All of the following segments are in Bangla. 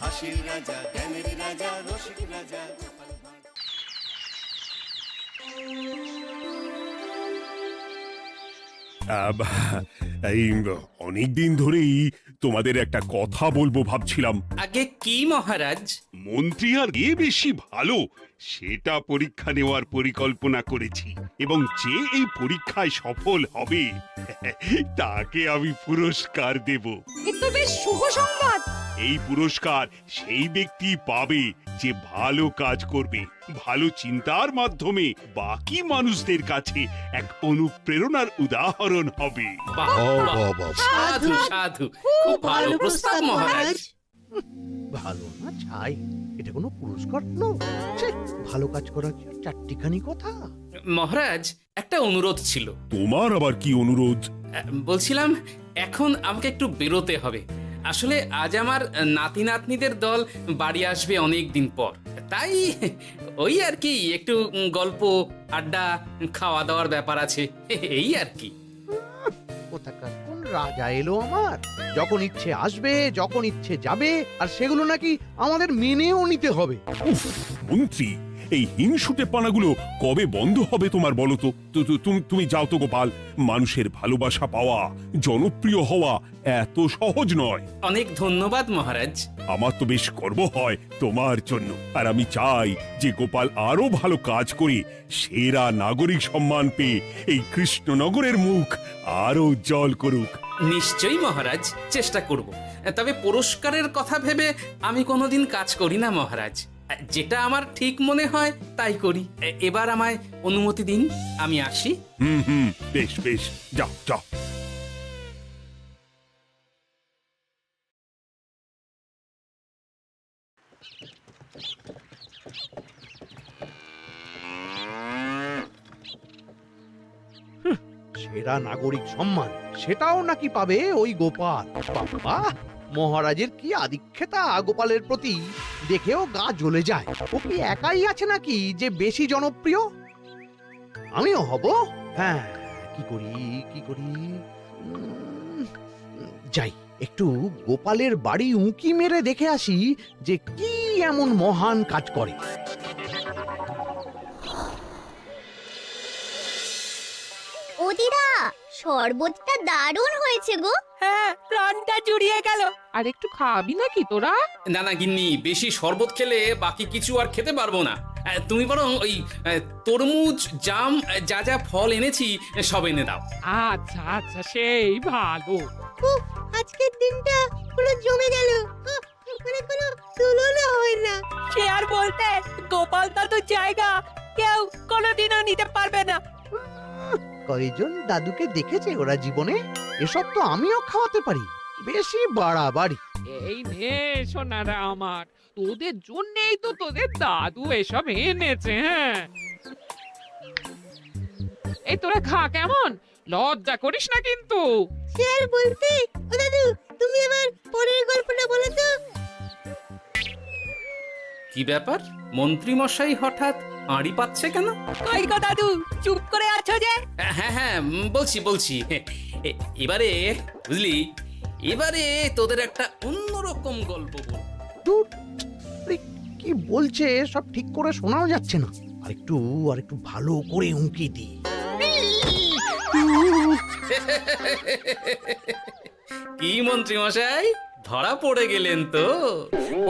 হাসির রাজা, জ্ঞানের রাজা, রসিক রাজা। এই অনেকদিন ধরেই তোমাদের একটা কথা বলবো ভাবছিলাম। আগে কি মহারাজ? মন্ত্রী আর এ বেশি ভালো সেটা পরীক্ষা নেওয়ার পরিকল্পনা করেছি, এবং যে এই পরীক্ষায় সফল হবে তাকে আমি পুরস্কার দেব। এ তো বেশ শুভ সংবাদ। এই পুরস্কার সেই ব্যক্তি পাবে যে ভালো কাজ করবে, ভালো চিন্তার মাধ্যমে বাকি মানুষদের কাছে এক অনুপ্রেরণার উদাহরণ হবে। বাহ, বাহ, সাধু সাধু, খুব ভালো প্রস্তাব মহারাজ। ভালো না ছাই, এটা কোনো পুরস্কার নয়। ছে, ভালো কাজ করা কি আর চারটিখানি কথা? মহারাজ, একটা অনুরোধ ছিল। তোমার আবার কি অনুরোধ? বলছিলাম এখন আমাকে একটু বেরোতে হবে। আসলে আজ আমার নাতি নাতনিদের দল বাড়ি আসবে অনেক দিন পর, তাই ওই আর কি একটু গল্প আড্ডা খাওয়া দাওয়ার ব্যাপার আছে, এই আর কি। কোথাকার কোন রাজা এলো আমার? যখন ইচ্ছে আসবে, যখন ইচ্ছে যাবে, আর সেগুলো নাকি আমাদের মেনেও নিতে হবে। উফ, মন্ত্রী, এই হিংসুটে পানাগুলো কবে বন্ধ হবে তোমার বলো তো? তুমি যাও তো গোপাল। মানুষের ভালোবাসা পাওয়া, জনপ্রিয় হওয়া এত সহজ নয়। অনেক ধন্যবাদ মহারাজ। আমার তো বেশ গর্ব হয় তোমার জন্য, আর আমি চাই যে গোপাল আরো ভালো কাজ করে সেরা নাগরিক সম্মান পেয়ে এই কৃষ্ণনগরের মুখ আরো উজ্জ্বল করুক। নিশ্চয়ই মহারাজ, চেষ্টা করব। তবে পুরস্কারের কথা ভেবে আমি কোনোদিন কাজ করি না মহারাজ। যেটা আমার ঠিক মনে হয় তাই করি। এবার আমায় অনুমতি দিন, আমি আসি। হুম, বেশ বেশ, যাও যাও। সেরা নাগরিক সম্মান সেটাও নাকি পাবে ওই গোপাল। বাবা, মহারাজের কি আদিক্ষেতা গোপালের প্রতি, দেখেও গা জ্বলে যায়। ও কি একাই আছে নাকি যে বেশি জনপ্রিয়? আমিও হব। হ্যাঁ, কি করি কি করি? যাই, একটু গোপালের বাড়ি উঁকি মেরে দেখে আসি যে কি এমন মহান কাজ করে। ও দিদা, শরবতটা দারুণ হয়েছে গো। হ্যাঁ, প্রাণটা জুড়িয়ে গেল। আর একটু খাবি নাকি তোরা? না না গিন্নি, বেশি শরবত খেলে বাকি কিছু আর খেতে পারবো না। তুমি বরং ওই তরমুজ, জাম, যা যা ফল এনেছি সব এনে দাও। আচ্ছা আচ্ছা, সেই ভালো। উফ, আজকের দিনটা পুরো জমে গেল। মানে কোনো তুলনা হয় না। সে আর বলতে, গোপাল দাদুর জায়গা কেউ কোনোদিনও নিতে পারবে না। কয়জন দাদুকে দেখেছে ওরা জীবনে? এসব তো আমিও খাওয়াতে পারি। বেশি বাড়াবাড়ি। এই নে সোনারা আমার, তোদের জন্যই তো তোদের দাদু এসব এনেছে। হ্যাঁ, এই তোরা খা, কেমন? লজ্জা করিস না কিন্তু। সে আর বলতে, ও দাদু, তুমি এবার পরের গল্পটা বলো তো। কি ব্যাপার, মন্ত্রী মশাই হঠাৎ আড়ি পাচ্ছে কেন? কই গো দাদু, চুপ করে আছো যে? হ্যাঁ হ্যাঁ, বলছি। এবারে বুঝলি, এবারে তোদের একটা অন্যরকম গল্প বল। ধুর, আরে কি বলছে সব ঠিক করে শোনাও যাচ্ছে না। আরেকটু ভালো করে উঁকি দি। কি মন্ত্রী মশাই, ধরা পড়ে গেলেন তো?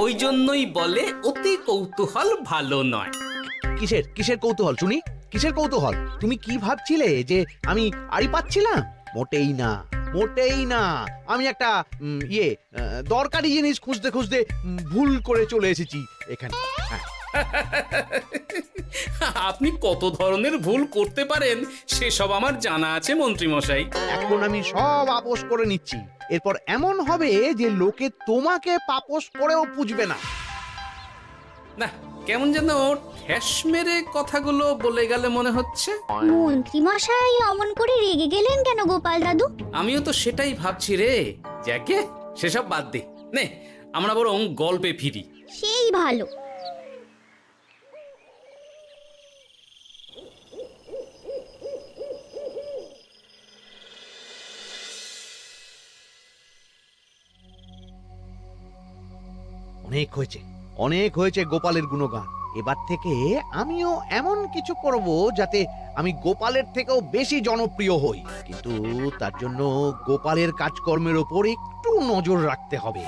ওই জন্যই বলে অতি কৌতূহল ভালো নয়। কিসের কৌতূহল শুনি? কিসের কৌতূহল? তুমি কি ভাবছিলে যে আমি আড়ি পাচ্ছিলাম? মোটেই না। আমি একটা দরকারি জিনিস খুঁজতে ভুল করে চলে এসেছি এখানে। হ্যাঁ। আপনি কত ধরনের ভুল করতে পারেন সেসব আমার জানা আছে মন্ত্রী মশাই। এখন আমি সব আপোষ করে নিচ্ছি। এরপর এমন হবে যে লোকে তোমাকে পাপোশ করেও পুজবে না। না, কেমন যেন ঠ্যাস মেরে কথাগুলো বলে গেলে মনে হচ্ছে। মন্ত্রী মশাই অমন করে রেগে গেলেন কেন গোপাল দাদু? আমিও তো সেটাই ভাবছি রে। যাকে সেসব বাদ দে, নে আমরা বরং গল্পে ফিরি। সেই ভালো। অনেক হয়েছে গোপালের গুণগান। এবার থেকে আমিও এমন কিছু করব যাতে আমি গোপালের থেকেও বেশি জনপ্রিয় হই, কিন্তু তার জন্য গোপালের কাজকর্মের ওপর একটু নজর রাখতে হবে।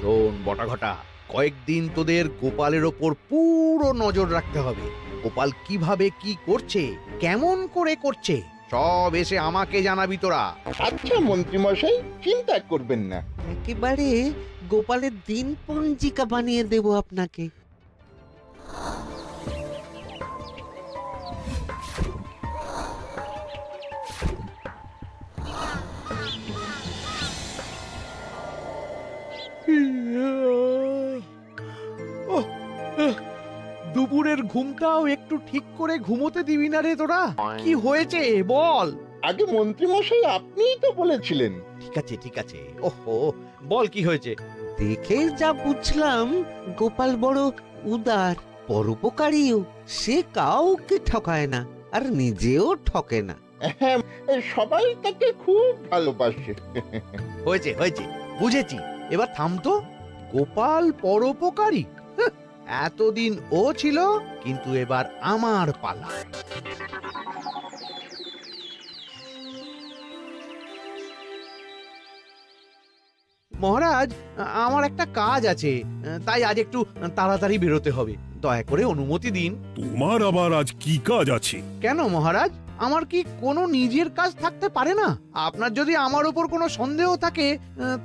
শোন বটাঘটা, কয়েকদিন তোদের গোপালের ওপর পুরো নজর রাখতে হবে। গোপাল কিভাবে কি করছে, কেমন করে করছে, সব এসে আমাকে জানাবি তোরা। আচ্ছা মন্ত্রীমশাই, চিন্তা করবেন না। একেবারে গোপালের দিন পঞ্জিকা বানিয়ে দেব আপনাকে। দুপুরের ঘুমটাও একটু ঠিক করে ঘুমোতে দিবি না রে তোরা? কি হয়েছে বল। আগে মন্ত্রীমশাই আপনিই তো বলেছিলেন। ঠিক আছে ওহো, বল কি হয়েছে। দেখে যা বুঝলাম গোপাল বড় উদার, পরোপকারীও। সে কাউকে ঠকায় না, আর নিজেও ঠকে না। হ্যাঁ, সবাই তাকে খুব ভালোবাসে। হয়েছে বুঝেছি, এবার থাম তো। গোপাল পরোপকারী? হাহ, এতদিন ও ছিল, কিন্তু এবার আমার পালা। মহারাজ, আমার একটা কাজ আছে, তাই আজ একটু তাড়াতাড়ি বেরোতে হবে। দয়া করে অনুমতি দিন। তোমার আবার আজ কি কাজ আছে? কেন মহারাজ, আমার কি কোনো নিজের কাজ থাকতে পারে না? আপনার যদি আমার উপর কোনো সন্দেহ থাকে,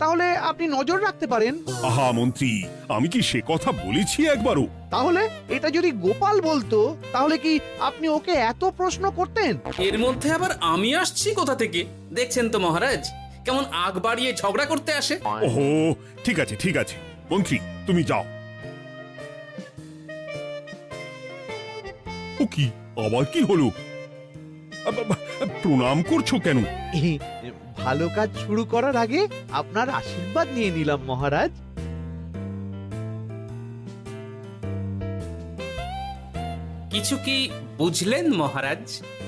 তাহলে আপনি নজর রাখতে পারেন। আহা মন্ত্রী, আমি কি সে কথা বলেছি একবারও? তাহলে এটা যদি গোপাল বলতো, তাহলে কি আপনি ওকে এত প্রশ্ন করতেন? এর মধ্যে আবার আমি আসছি কোথা থেকে? দেখছেন তো মহারাজ, কেমন আগ বাড়িয়ে ঝগড়া করতে আসে। ওহো, ঠিক আছে মন্ত্রী, তুমি যাও। ও কি, আবার কি হলো? প্রণাম করছো কেন? ভালো কাজ শুরু করার আগে আপনার আশীর্বাদ নিয়ে নিলাম মহারাজ। কিছু কি বুঝলেন মহারাজ?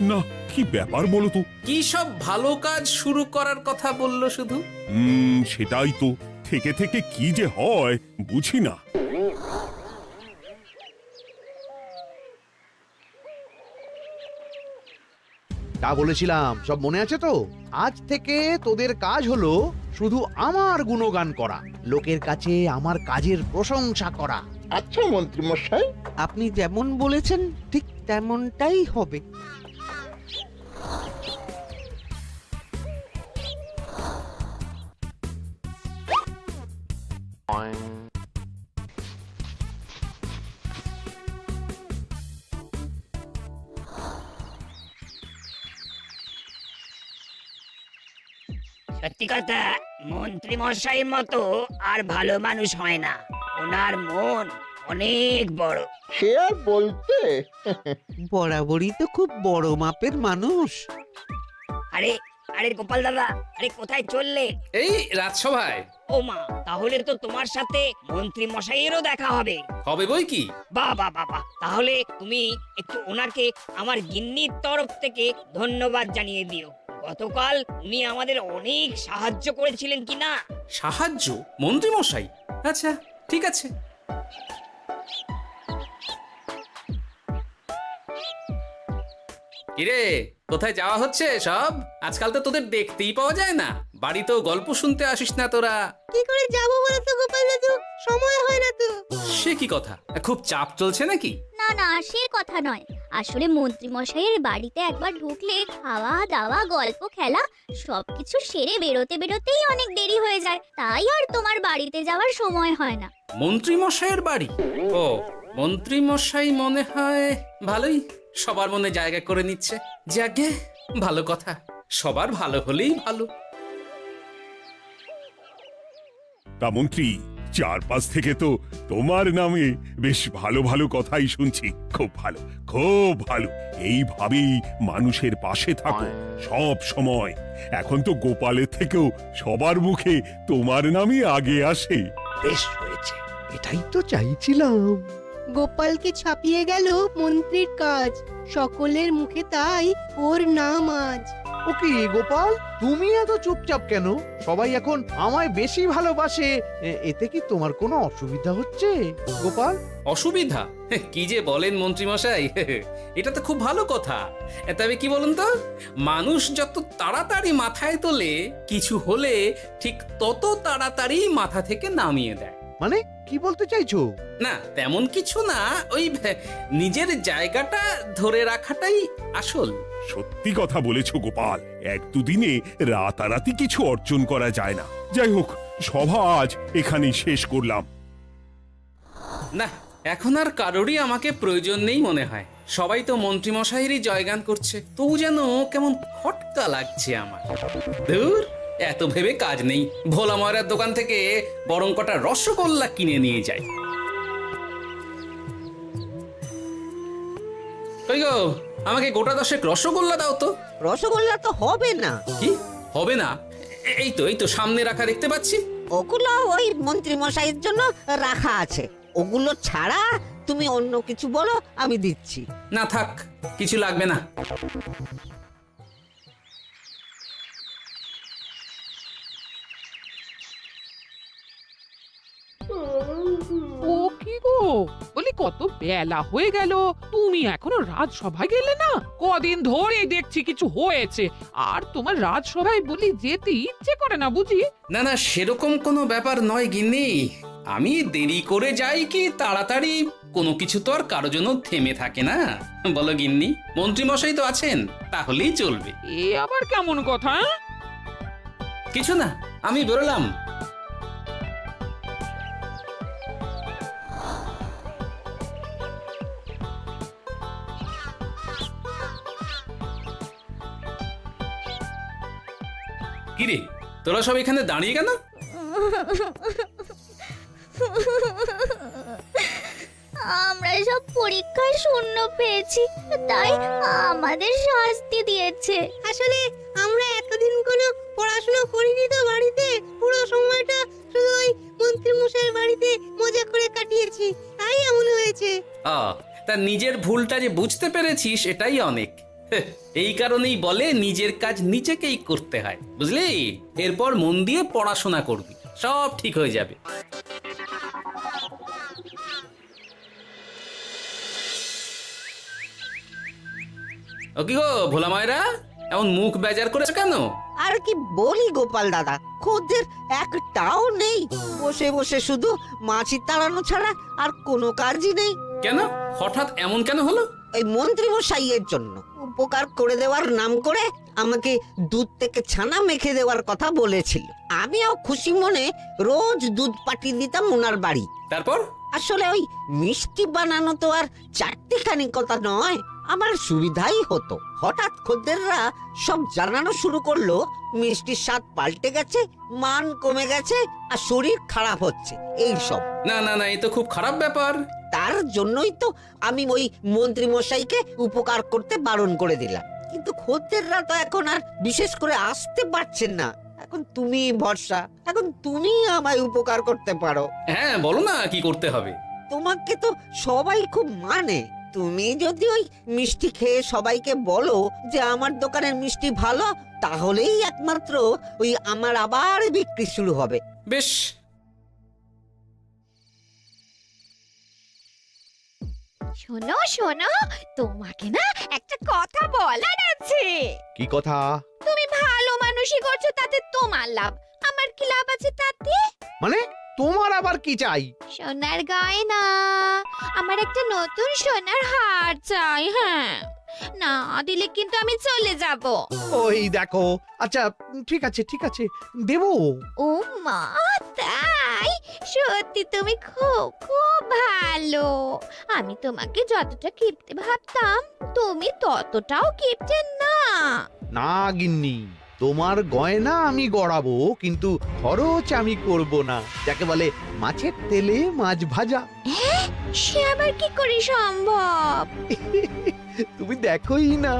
না, কি ব্যাপার বলো তো? কি সব ভালো কাজ শুরু করার কথা বললো শুধু? সেটাই তো, থেকে থেকে কি যে হয় বুঝি না। তা বলেছিলাম, সব মনে আছে তো? আজ থেকে তোদের কাজ হলো শুধু আমার গুণগান করা, লোকের কাছে আমার কাজের প্রশংসা করা। আচ্ছা মন্ত্রীমশাই। আপনি যেমন বলেছেন ঠিক তেমনটাই হবে। সত্যি কথা, মন্ত্রী মশাইয়ের মতো আর ভালো মানুষ হয় না। ওনার মন অনেক বড়। সে আর বলতে। বরাবরই তো খুব বড় মাপের মানুষ। আরে আরে গোপাল দাদা, আরে কোথায় চললে? এই রাজসভায়। ও মা, তাহলে তো তোমার সাথে মন্ত্রী মশাইয়েরও দেখা হবে। হবে বই কি? বাবা, তাহলে তুমি একটু ওনাকে আমার গিন্নির তরফ থেকে ধন্যবাদ জানিয়ে দিও। গতকাল উনি আমাদের অনেক সাহায্য করেছিলেন কিনা। সাহায্য? মন্ত্রী মশাই? আচ্ছা, ঠিক আছে। কিরে, কোথায় যাওয়া হচ্ছে সব? আজকাল তো তোদের দেখতেই পাওয়া যায় না। বাড়িতেও গল্প শুনতে আসিস না তোরা। কি করে যাবো বলো তো গোপাল দাদু, সময় হয় না তো। সে কি কথা, খুব চাপ চলছে নাকি? না না, সে কথা নয়। আসলে মন্ত্রী মশাইয়ের বাড়িতে একবার ঢুকলে খাওয়া দাওয়া গল্প খেলা সবকিছু সেরে বেরোতেই অনেক দেরি হয়ে যায়, তাই আর তোমার বাড়িতে যাওয়ার সময় হয় না। মন্ত্রী মশাইয়ের বাড়ি? ও, মন্ত্রী মশাই মনে হয় ভালোই সবার মনে জায়গা করে নিচ্ছে। যাকে ভালো কথা, সবার ভালো হলেই ভালো। তা মন্ত্রী, চারপাশ থেকে তো তোমার নামে বেশ ভালো ভালো কথাই শুনছি। খুব ভালো। এইভাবেই মানুষের পাশে থাকো সব সময়। এখন তো গোপালের থেকেও সবার মুখে তোমার নামই আগে আসে। বেশ হয়েছে, এটাই তো চাইছিলাম। গোপালকে ছাপিয়ে গেল মন্ত্রীর কাজ, সকলের মুখে তাই ওর নাম আজ। ও কি গোপাল, তুমি এত চুপচাপ কেন? সবাই এখন আমায় বেশি ভালোবাসে, এতে কি তোমার কোনো অসুবিধা হচ্ছে গোপাল? অসুবিধা? কি যে বলেন মন্ত্রীমশাই, এটা তো খুব ভালো কথা। তবে কি বলুন তো, মানুষ যত তাড়াতাড়ি মাথায় তোলে, কিছু হলে ঠিক তত তাড়াতাড়ি মাথা থেকে নামিয়ে দেয়। মানে কি বলতে চাইছো? না তেমন কিছু না, ওই নিজের জায়গাটা ধরে রাখাটাই আসল। সত্যি কথা বলেছো গোপাল, এক দুদিনে রাতারাতি কিছু অর্জন করা যায় না। যাই হোক, সভা আজ এখানেই শেষ করলাম। না, এখন আর কারোরই আমাকে প্রয়োজন নেই মনে হয়। সবাই তো মন্ত্রীমশাইয়েরই জয়গান করছে, তবু যেন কেমন খটকা লাগছে আমার। ধুর, এত ভেবে কাজ নেই, ভোলা ময়রার দোকান থেকে বরং কটা রসগোল্লা কিনে নিয়ে যাই। কই গো, আমাকে গোটা 10 রসগোল্লা দাও তো। রসগোল্লা তো হবে না। কি হবে না? এই তো সামনে রাখা দেখতে পাচ্ছি। ওগুলো ওই মন্ত্রী মশাইয়ের জন্য রাখা আছে, ওগুলো ছাড়া তুমি অন্য কিছু বলো, আমি দিচ্ছি। না থাক, কিছু লাগবে না। ও কি গো, বলি কত বেলা হয়ে গেল, তুমি এখনো রাজসভায় গেলে না? কদিন ধরে দেখছি কিছু হয়েছে, আর তোমার রাজসভায় বলি যেতে ইচ্ছে করে না বুঝি? না না, সেরকম কোনো ব্যাপার নয় গিন্নি। আমি দেরি করে যাই কি তাড়াতাড়ি, কোনো কিছু তো আর কারো জন্য থেমে থাকে না। বলো গিন্নি, মন্ত্রীমশাই তো আছেন, তাহলেই চলবে। এ আবার কেমন কথা? কিছু না, আমি বেরোলাম। কিরে, তোরা সব এখানে দাঁড়িয়ে কেন? আমরা সব পরীক্ষায় শূন্য পেয়েছি, তাই আমাদের শাস্তি দিয়েছে। আসলে আমরা এতদিন কোনো পড়াশোনা করিনি তো বাড়িতে, পুরো সময়টা শুধু ওই মন্ত্রী মশাইয়ের বাড়িতে মজা করে কাটিয়েছি, তাই এমন হয়েছে। তা নিজের ভুলটা যে বুঝতে পেরেছিস, এটাই অনেক। এই কারণেই বলে নিজের কাজ নিজেকেই করতে হয়, বুঝলি? এরপর মন দিয়ে পড়াশোনা করবি, সব ঠিক হয়ে যাবে। ও কি গো ভোলা ময়রা, এমন মুখ বেজার করেছো কেন? আর কি বলি গোপাল দাদা, খদ্দের একটাও নেই, বসে বসে শুধু মাছি তাড়ানো ছাড়া আর কোনো কাজই নেই। কেন, হঠাৎ এমন কেন হলো? এই মন্ত্রী মশাইয়ের জন্য উপকার করে দেওয়ার নাম করে আমাকে দুধ থেকে ছানা মেখে দেওয়ার কথা বলেছিল। আমিও খুশি মনে রোজ দুধ পাঠিয়ে দিতাম ওনার বাড়ি। তারপর? আসলে ওই মিষ্টি বানানো তো আর চারটিখানি কথা নয়, আমার সুবিধাই হতো। হঠাৎ খদ্দেররা সব জানানো শুরু করলো মিষ্টির স্বাদ পাল্টে গেছে, মান কমে গেছে, আর শরীর খারাপ হচ্ছে, এই সব। না না না, এ তো খুব খারাপ ব্যাপার। তার জন্যই তো আমি ওই মন্ত্রী মশাইকে উপকার করতে বারণ করে দিলাম। কিন্তু খদ্দেররা তো এখন আর বিশেষ করে আসতে পারছেন না। এখন তুমি ভরসা, এখন তুমি আমায় উপকার করতে পারো। হ্যাঁ বলো না, কি করতে হবে? তোমাকে তো সবাই খুব মানে, তুমি যদি ওই মিষ্টি খেয়ে সবাইকে বলো যে আমার দোকানের মিষ্টি ভালো, তাহলেই একমাত্র ওই আমার আবার বিক্রি শুরু হবে। বেশ। শোনো শোনো, তোমাকে না একটা কথা বলার আছে। কি কথা? তুমি ভালো মানুষই করছো, তাতে তোমার লাভ, আমার কি লাভ আছে তাতে? মানে তোমার আবার কি চাই? সোনার গয়না, আমার একটা নতুন সোনার হার চাই। হ্যাঁ, না দিলে কিন্তু আমি চলে যাব। ওই দেখো, আচ্ছা ঠিক আছে ঠিক আছে, দেবো। ও মা, তাই? সত্যি তুমি খুব খুব ভালো। আমি তোমাকে যতটা কিপটে ভাবতাম, তুমি ততটাও কিপটে না। না গিন্নি, তোমার গয়না আমি গড়াবো, কিন্তু খরচ আমি করব না। যাকে বলে মাছের তেলে মাছ ভাজা। সে আবার কি করে সম্ভব? তুমি দেখোই না।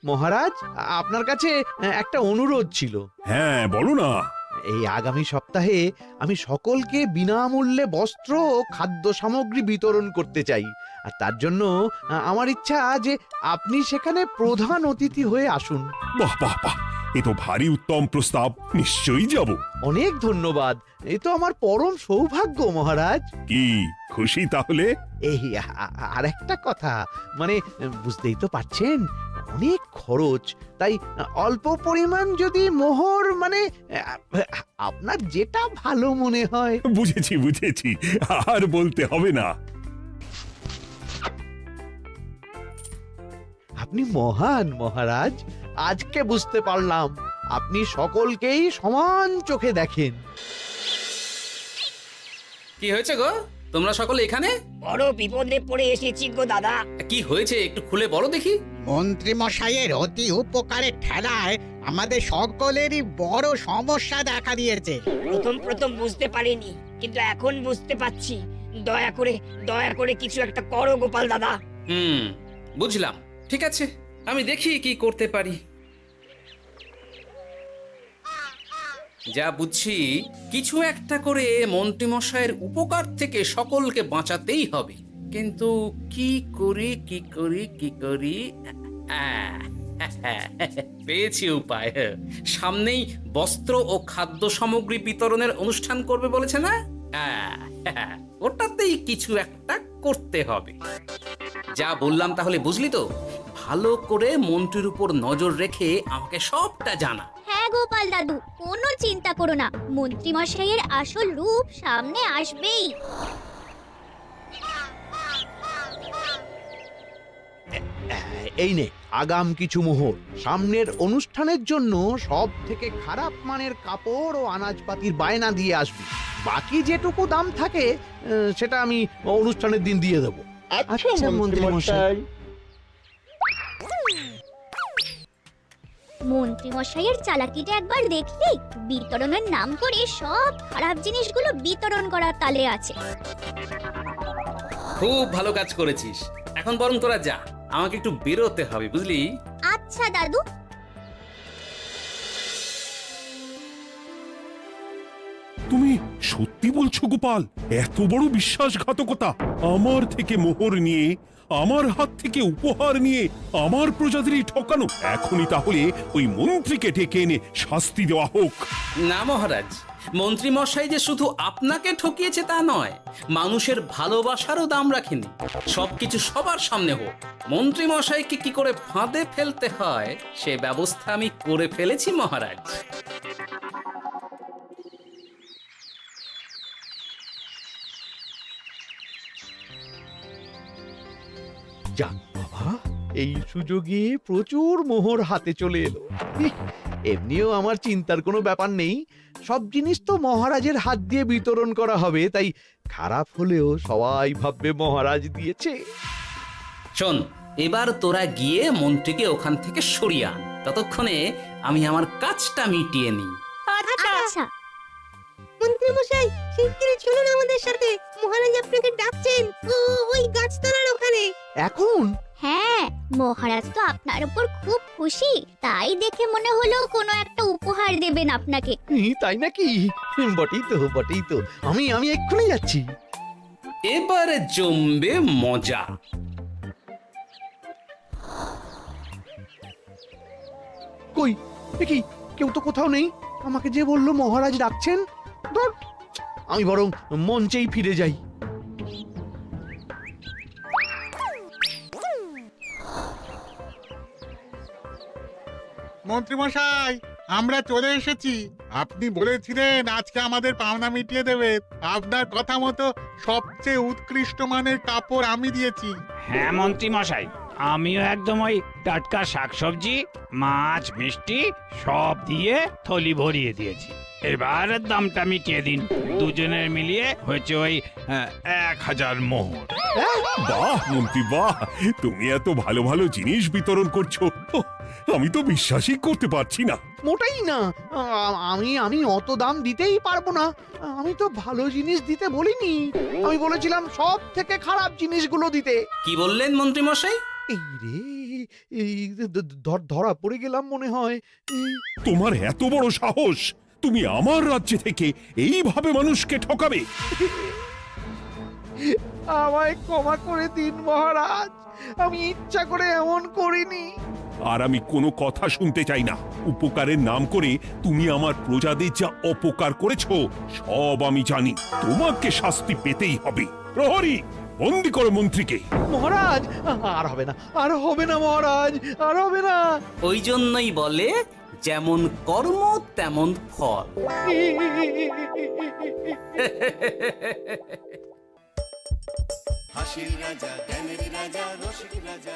মহারাজ, আপনার কাছে একটা অনুরোধ ছিল। হ্যাঁ বলো না। এই আগামী সপ্তাহে আমি সকলকে বিনামূল্যে বস্ত্র ও খাদ্য সামগ্রী বিতরণ করতে চাই। আর তার জন্য আমার ইচ্ছা যে আপনি সেখানে প্রধান অতিথি হয়ে আসুন। বাহ বাহ বাহ, এ তো ভারী উত্তম প্রস্তাব, নিশ্চয়ই যাব। অনেক ধন্যবাদ, এ তো আমার পরম সৌভাগ্য মহারাজ। কি খুশি তাহলে? এই আর একটা কথা, মানে বুঝতেই তো পারছেন অনেক খরচ, তাই অল্প পরিমাণ যদি মোহর, মানে আপনার যেটা ভালো মনে হয়। বুঝেছি বুঝেছি, আর বলতে হবে না। আপনি মহান মহারাজ, আজকে বুঝতে পারলাম আপনি সকলকেই সমান চোখে দেখেন। কি হয়েছে গো, তোমরা সকলে এখানে? বড় বিপদে পড়ে এসেছি গো দাদা। কি হয়েছে একটু খুলে বলো দেখি। মন্ত্রী মশাইয়ের অতি উপকারের ঠেলায় আমাদের সকলেরই বড় সমস্যা দেখা দিয়েছে। প্রথম বুঝতে পারিনি, কিন্তু এখন বুঝতে পারছি। দয়া করে কিছু একটা করো গোপাল দাদা। বুঝলাম, ঠিক আছে, আমি দেখি কি করতে পারি। যা বুঝছি, কিছু একটা করে মন্ত্রীমশাইয়ের উপকার থেকে সকলকে বাঁচাতেই হবে। কিন্তু কি করি পেয়েছি উপায়। সামনেই বস্ত্র ও খাদ্য সামগ্রী বিতরণের অনুষ্ঠান করবে বলেছে না? ওটাতেই কিছু একটা করতে হবে। যা বললাম তাহলে বুঝলি তো? ভালো করে মন্ত্রীর উপর নজর রেখে আমাকে সবটা জানা। হ্যাঁ গোপাল দাদু, কোনো চিন্তা করো না, মন্ত্রী মশাইয়ের আসল রূপ সামনে আসবেই। এই নে আগাম কিছু মোহর। সামনের অনুষ্ঠানের জন্য সব থেকে খারাপ মানের কাপড় ও আনাজপাতির বায়না দিয়ে আসবি। বাকি যেটুকু দাম থাকে সেটা আমি অনুষ্ঠানের দিন দিয়ে দেবো। আচ্ছা মন্ত্রী মশাই। মন্ত্রী মশাইয়ের চালাকিটা একবার দেখলি? বিতরণের নাম করে সব খারাপ জিনিসগুলো বিতরণ করার তালে আছে। খুব ভালো কাজ করেছিস। এখন বরং তোরা যা, আমাকে একটু বেরোতে হবে, বুঝলি? আচ্ছা দাদু। তুমি সত্যি বলছো গোপাল? এত বড় বিশ্বাসঘাতকতা! আমার থেকে মোহর নিয়ে, আমার হাত থেকে উপহার নিয়ে আমার প্রজাদেরই ঠকানো। এখনই তাহলে ওই মন্ত্রীকে ডেকে এনে শাস্তি দেওয়া হোক। না মহারাজ, মন্ত্রী মশাই যে শুধু আপনাকে ঠকিয়েছে তা নয়, মানুষের ভালোবাসারও দাম রাখেনি। সবকিছু সবার সামনে হোক। মন্ত্রী মশাইকে কি করে ফাঁদে ফেলতে হয় সে ব্যবস্থা আমি করে ফেলেছি মহারাজ। যাক বাবা, এই সুযোগে প্রচুর মোহর হাতে চলে এলো। এমনিও আমার চিন্তার কোনো ব্যাপার নেই, সব জিনিস তো মহারাজের হাত দিয়ে বিতরণ করা হবে, তাই খারাপ হলেও সবাই ভাববে মহারাজ দিয়েছে। শোন, এবার তোরা গিয়ে মন্ত্রীকে ওখান থেকে সরিয়ে আন। ততক্ষণে আমি আমার কাজটা মিটিয়ে নিই। আচ্ছা। মন্ত্রী মশাই, শিগগিরই চলুন আমাদের সাথে, মহারাজ আপনাকে ডাকছেন ওই গাছতলার ওখানে। এখন? হ্যাঁ, মহারাজ তো আপনার উপর খুব খুশি, তাই দেখে মনে হলো কোনো একটা উপহার দেবেন আপনাকে। তাই নাকি? বটেই তো, আমি এক্ষুনি যাচ্ছি। এবারে জমবে মজা। কই দেখি, কেউ তো কোথাও নেই। আমাকে যে বললো মহারাজ ডাকছেন, ধর আমি বরং মঞ্চেই ফিরে যাই। মন্ত্রী মশাই, আমরা চলে এসেছি। আপনি বলেছিলেন আজকে আমাদের পাওনা মিটিয়ে দেবে। আপনার কথা মতো সবচেয়ে উৎকৃষ্ট মানের কাপড় আমি দিয়েছি। হ্যাঁ মন্ত্রী মশাই, আমিও একদম ওই টাটকা শাকসবজি, মাছ, মিষ্টি সব দিয়ে থলি ভরিয়ে দিয়েছি। এবার দামটা মিটিয়ে দিন। দুজনের মিলিয়ে হয়েছে ওই 1000 মোহর। বাহ মন্ত্রী বাহ, তুমি এত ভালো ভালো জিনিস বিতরণ করছো, আমি তো বিশ্বাসই করতে পারছি না। মোটাই না, আমি অত দাম দিতেই পারবো না। আমি তো ভালো জিনিস দিতে বলিনি, আমি বলেছিলাম সব থেকে খারাপ জিনিসগুলো দিতে। কি বললেন মন্ত্রী মশাই? এই রে, এই ধরা পড়ে গেলাম মনে হয়। তোমার এত বড় সাহস! তুমি আমার রাজ্যে থেকে এইভাবে মানুষকে ঠকাবে? আমায় ক্ষমা করে দিন মহারাজ, আমি ইচ্ছা করে এমন করিনি। আর আমি কোনো কথা শুনতে চাই না। উপকারের নাম করে তুমি আমার প্রজাদের যা অপকার করেছো সব আমি জানি। তোমাকে শাস্তি পেতেই হবে। প্রহরী, বন্দি করো মন্ত্রীকে। মহারাজ, আর হবে না, আর হবে না মহারাজ, আর হবে না। ওই জন্যই বলে যেমন কর্ম তেমন ফল। হাসির রাজা জ্ঞানের রাজা রসিক রাজা